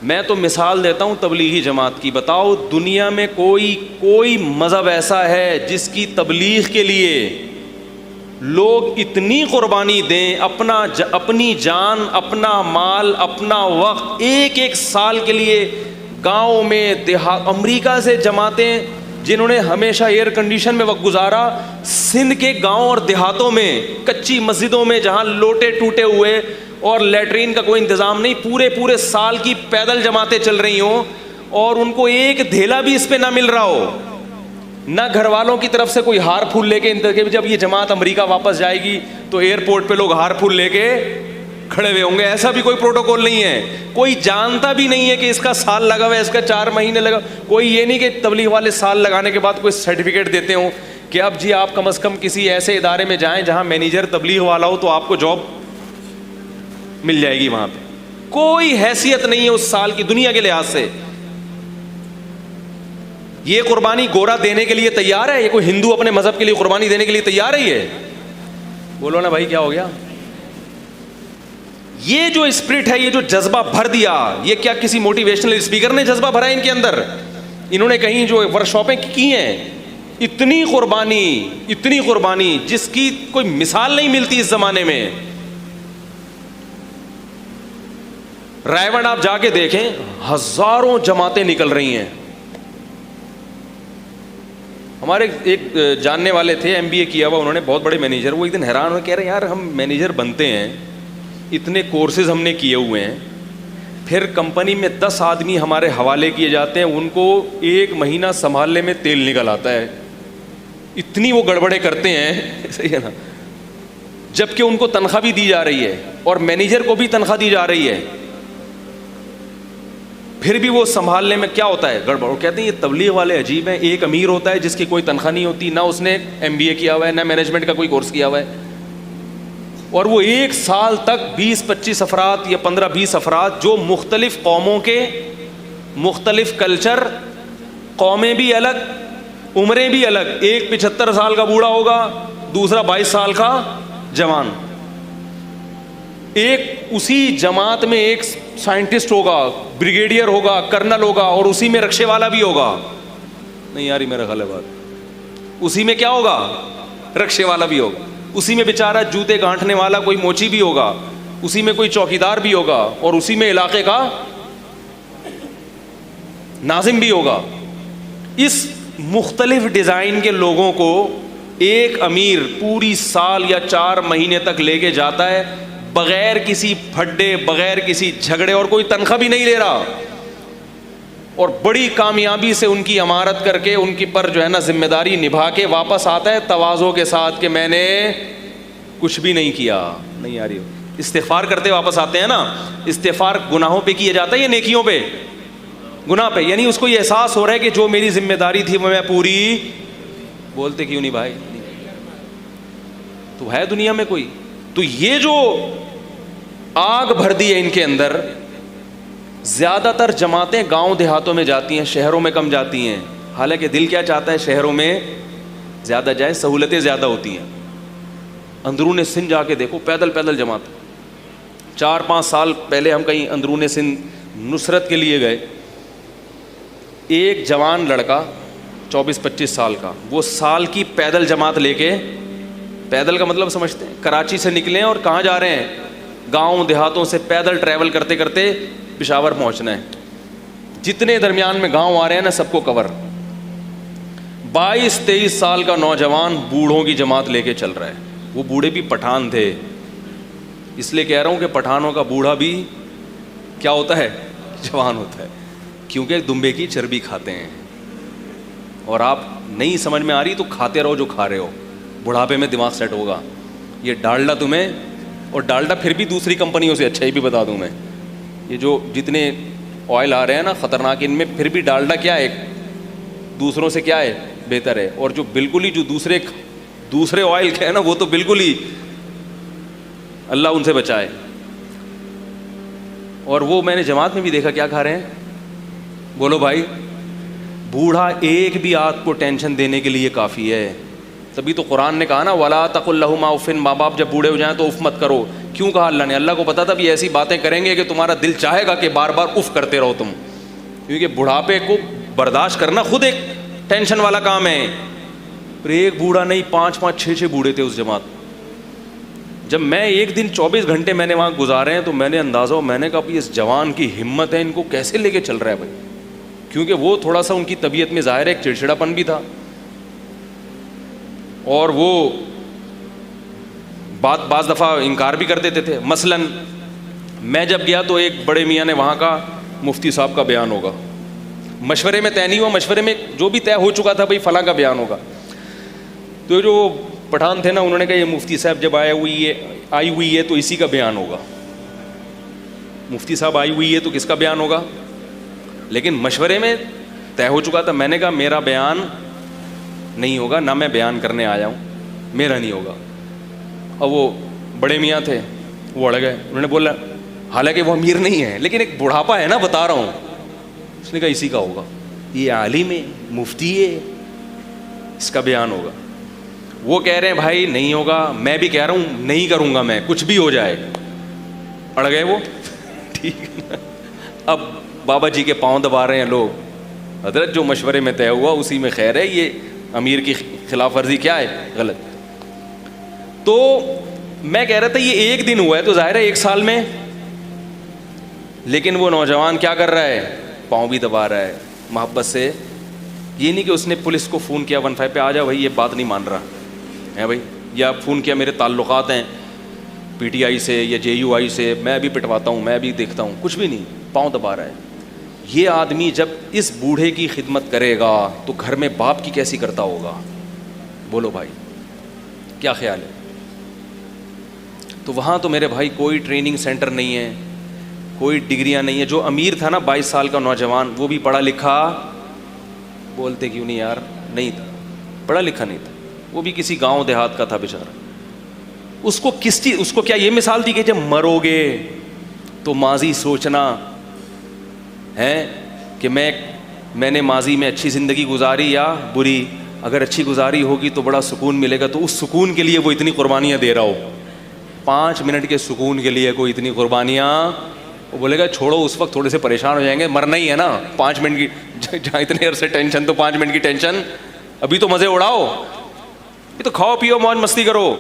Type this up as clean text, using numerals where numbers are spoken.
میں تو مثال دیتا ہوں تبلیغی جماعت کی. بتاؤ دنیا میں کوئی مذہب ایسا ہے جس کی تبلیغ کے لیے لوگ اتنی قربانی دیں, اپنی جان, اپنا مال, اپنا وقت, ایک سال کے لیے گاؤں میں امریکہ سے جماعتیں جنہوں نے ہمیشہ ایئر کنڈیشن میں وقت گزارا, سندھ کے گاؤں اور دیہاتوں میں کچی مسجدوں میں جہاں لوٹے ٹوٹے ہوئے اور لیٹرین کا کوئی انتظام نہیں, پورے سال کی پیدل جماعتیں چل رہی ہوں اور ان کو ایک دھیلا بھی اس پہ نہ مل رہا ہو, نہ گھر والوں کی طرف سے کوئی ہار پھول لے کے, جب یہ جماعت امریکہ واپس جائے گی تو ایئرپورٹ پہ لوگ ہار پھول لے کے کھڑے ہوئے ہوں گے. ایسا بھی کوئی پروٹوکول نہیں ہے, کوئی جانتا بھی نہیں ہے کہ اس کا سال لگا ہوا ہے, اس کا 4 مہینے لگا. کوئی یہ نہیں کہ تبلیغ والے سال لگانے کے بعد کوئی سرٹیفکیٹ دیتے ہوں کہ اب جی آپ کم از کم کسی ایسے ادارے میں جائیں جہاں مینیجر تبلیغ والا ہو تو آپ کو جاب مل جائے گی وہاں پہ. کوئی حیثیت نہیں ہے اس سال کی دنیا کے لحاظ سے. یہ قربانی گورا دینے کے لیے تیار ہے؟ یہ کوئی ہندو اپنے مذہب کے لیے قربانی دینے کے لیے تیار ہے؟ یہ بولو نا بھائی, کیا ہو گیا؟ یہ جو اسپرٹ ہے, یہ جو جذبہ بھر دیا, یہ کیا کسی موٹیویشنل اسپیکر نے جذبہ بھرا ہے ان کے اندر؟ انہوں نے کہیں جو ورکشاپیں کی ہیں, اتنی قربانی جس کی کوئی مثال نہیں ملتی اس زمانے میں. رائے آپ جا کے دیکھیں, ہزاروں جماعتیں نکل رہی ہیں. ہمارے ایک جاننے والے تھے, MBA کیا ہوا انہوں نے, بہت بڑے مینیجر, وہ ایک دن حیران ہوئے, کہہ رہے یار ہم مینیجر بنتے ہیں, اتنے کورسز ہم نے کیے ہوئے ہیں, پھر کمپنی میں 10 آدمی ہمارے حوالے کیے جاتے ہیں, ان کو 1 مہینہ سنبھالنے میں تیل نکل آتا ہے, اتنی وہ گڑبڑے کرتے ہیں, صحیح ہے نا, جبکہ ان کو تنخواہ بھی دی جا رہی ہے اور مینیجر کو بھی تنخواہ دی جا رہی ہے, پھر بھی وہ سنبھالنے میں کیا ہوتا ہے گڑبڑ. وہ کہتے ہیں یہ تبلیغ والے عجیب ہیں, ایک امیر ہوتا ہے جس کی کوئی تنخواہ نہیں ہوتی, نہ اس نے MBA کیا ہوا ہے, نہ مینجمنٹ کا کوئی کورس کیا ہوا ہے, اور وہ 1 سال تک 20-25 افراد یا 15-20 افراد جو مختلف قوموں کے, مختلف کلچر, قومیں بھی الگ, عمریں بھی الگ, ایک 75 سال کا بوڑھا ہوگا, دوسرا 22 سال کا جوان, ایک اسی جماعت میں ایک سائنٹسٹ ہوگا, بریگیڈیئر ہوگا, کرنل ہوگا, اور اسی میں رکشے والا بھی ہوگا. نہیں یاری میرا خیال ہے بات, اسی میں کیا ہوگا, رکشے والا بھی ہوگا, اسی میں بیچارہ جوتے گانٹھنے والا کوئی موچی بھی ہوگا, اسی میں کوئی چوکیدار بھی ہوگا, اور اسی میں علاقے کا ناظم بھی ہوگا. اس مختلف ڈیزائن کے لوگوں کو ایک امیر پوری سال یا 4 مہینے تک لے کے جاتا ہے, بغیر کسی پھڈے, بغیر کسی جھگڑے, اور کوئی تنخواہ بھی نہیں لے رہا, اور بڑی کامیابی سے ان کی عمارت کر کے ان کی پر جو ہے نا ذمہ داری نبھا کے واپس آتا ہے تواضع کے ساتھ کہ میں نے کچھ بھی نہیں کیا. نہیں آ رہی ہو, استغفار کرتے واپس آتے ہیں نا. استغفار گناہوں پہ کیا جاتا ہے یا نیکیوں پہ؟ گناہ پہ. یعنی اس کو یہ احساس ہو رہا ہے کہ جو میری ذمہ داری تھی وہ میں پوری, بولتے کیوں نہیں بھائی, تو ہے دنیا میں کوئی. تو یہ جو آگ بھر دی ہے ان کے اندر, زیادہ تر جماعتیں گاؤں دیہاتوں میں جاتی ہیں, شہروں میں کم جاتی ہیں. حالانکہ دل کیا چاہتا ہے شہروں میں زیادہ جائیں, سہولتیں زیادہ ہوتی ہیں. اندرون سندھ جا کے دیکھو, پیدل جماعت. 4-5 سال پہلے ہم کہیں اندرون سندھ نصرت کے لیے گئے, ایک جوان لڑکا 24-25 سال کا, وہ سال کی پیدل جماعت لے کے, پیدل کا مطلب سمجھتے ہیں, کراچی سے نکلے اور کہاں جا رہے ہیں, گاؤں دیہاتوں سے پیدل ٹریول کرتے کرتے پشاور پہنچنا ہے. جتنے درمیان میں گاؤں آ رہے ہیں نا سب کو کور. 22-23 سال کا نوجوان بوڑھوں کی جماعت لے کے چل رہا ہے. وہ بوڑھے بھی پٹھان تھے, اس لیے کہہ رہا ہوں کہ پٹھانوں کا بوڑھا بھی کیا ہوتا ہے, جوان ہوتا ہے, کیونکہ دمبے کی چربی کھاتے ہیں. اور آپ نہیں سمجھ میں آ رہی تو کھاتے رہو جو کھا رہے ہو, بڑھاپے میں دماغ سیٹ ہوگا. یہ ڈالڈا تمہیں, اور ڈالڈا پھر بھی دوسری کمپنیوں سے اچھا ہی بھی بتا دوں میں, یہ جو جتنے آئل آ رہے ہیں نا خطرناک, ان میں پھر بھی ڈالڈا کیا ہے, دوسروں سے کیا ہے, بہتر ہے. اور جو بالکل ہی جو دوسرے آئل کے ہیں نا, وہ تو بالکل ہی اللہ ان سے بچائے. اور وہ میں نے جماعت میں بھی دیکھا کیا کھا رہے ہیں, بولو بھائی. بوڑھا ایک بھی آدھ کو ٹینشن دینے کے لیے کافی ہے. تبھی تو قرآن نے کہا نا وَلَا تَقُلْ لَهُمَا اُفٍّ, ماں باپ جب بوڑھے ہو جائیں تو اف مت کرو. کیوں کہا اللہ نے؟ اللہ کو پتا تھا بھی ایسی باتیں کریں گے کہ تمہارا دل چاہے گا کہ بار بار اف کرتے رہو تم، کیونکہ بڑھاپے کو برداشت کرنا خود ایک ٹینشن والا کام ہے. پر ایک بوڑھا نہیں، 5 6 بوڑھے تھے اس جماعت. جب میں ایک دن 24 گھنٹے میں نے وہاں گزارے ہیں تو میں نے اندازہ میں نے کہا بھی اس جوان کی ہمت ہے، ان کو کیسے لے کے چل رہا ہے بھائی. کیونکہ وہ تھوڑا سا ان کی طبیعت میں ظاہر ہے ایک چڑچڑاپن بھی تھا، اور وہ بعض دفعہ انکار بھی کر دیتے تھے. مثلا میں جب گیا تو ایک بڑے میاں نے وہاں کا مفتی صاحب کا بیان ہوگا، مشورے میں طے نہیں ہوا، مشورے میں جو بھی طے ہو چکا تھا بھائی فلاں کا بیان ہوگا. تو جو پٹھان تھے نا انہوں نے کہا یہ مفتی صاحب جب آئی ہوئی ہے تو اسی کا بیان ہوگا. مفتی صاحب آئی ہوئی ہے تو کس کا بیان ہوگا؟ لیکن مشورے میں طے ہو چکا تھا. میں نے کہا میرا بیان نہیں ہوگا، نہ میں بیان کرنے آیا ہوں، میرا نہیں ہوگا. اور وہ بڑے میاں تھے وہ اڑ گئے. انہوں نے بولا حالانکہ وہ امیر نہیں ہے لیکن ایک بڑھاپا ہے نا، بتا رہا ہوں. اس نے کہا اسی کا ہوگا، یہ عالم ہے، مفتی ہے، اس کا بیان ہوگا. وہ کہہ رہے ہیں بھائی نہیں ہوگا، میں بھی کہہ رہا ہوں نہیں کروں گا میں، کچھ بھی ہو جائے. اڑ گئے وہ. ٹھیک ہے، اب بابا جی کے پاؤں دبا رہے ہیں لوگ. حضرت جو مشورے میں طے ہوا اسی میں خیر ہے، یہ امیر کی خلاف ورزی کیا ہے؟ غلط. تو میں کہہ رہا تھا یہ ایک دن ہوا ہے تو ظاہر ہے 1 سال میں، لیکن وہ نوجوان کیا کر رہا ہے؟ پاؤں بھی دبا رہا ہے محبت سے. یہ نہیں کہ اس نے پولیس کو فون کیا 15 پہ آ جا بھائی یہ بات نہیں مان رہا ہے بھائی، یا فون کیا میرے تعلقات ہیں پی ٹی آئی سے یا JUI سے، میں بھی پٹواتا ہوں، میں بھی دیکھتا ہوں، کچھ بھی نہیں، پاؤں دبا رہا ہے. یہ آدمی جب اس بوڑھے کی خدمت کرے گا تو گھر میں باپ کی کیسی کرتا ہوگا؟ بولو بھائی کیا خیال ہے؟ تو وہاں تو میرے بھائی کوئی ٹریننگ سینٹر نہیں ہے، کوئی ڈگریاں نہیں ہے. جو امیر تھا نا 22 سال کا نوجوان، وہ بھی پڑھا لکھا، بولتے کیوں نہیں یار، نہیں تھا، پڑھا لکھا نہیں تھا، وہ بھی کسی گاؤں دیہات کا تھا بیچارہ. اس کو کس چیز، اس کو کیا یہ مثال دی کہ جب مرو گے تو ماضی سوچنا ہے کہ میں نے ماضی میں اچھی زندگی گزاری یا بری. اگر اچھی گزاری ہوگی تو بڑا سکون ملے گا، تو اس سکون کے لیے وہ اتنی قربانیاں دے رہا ہو. 5 منٹ کے سکون کے لیے کوئی اتنی قربانیاں، وہ بولے گا چھوڑو اس وقت تھوڑے سے پریشان ہو جائیں گے، مرنا ہی ہے نا 5 منٹ کی، جہاں اتنے عرصے ٹینشن تو 5 منٹ کی ٹینشن، ابھی تو مزے اڑاؤ، یہ تو کھاؤ پیو موج مستی کرو.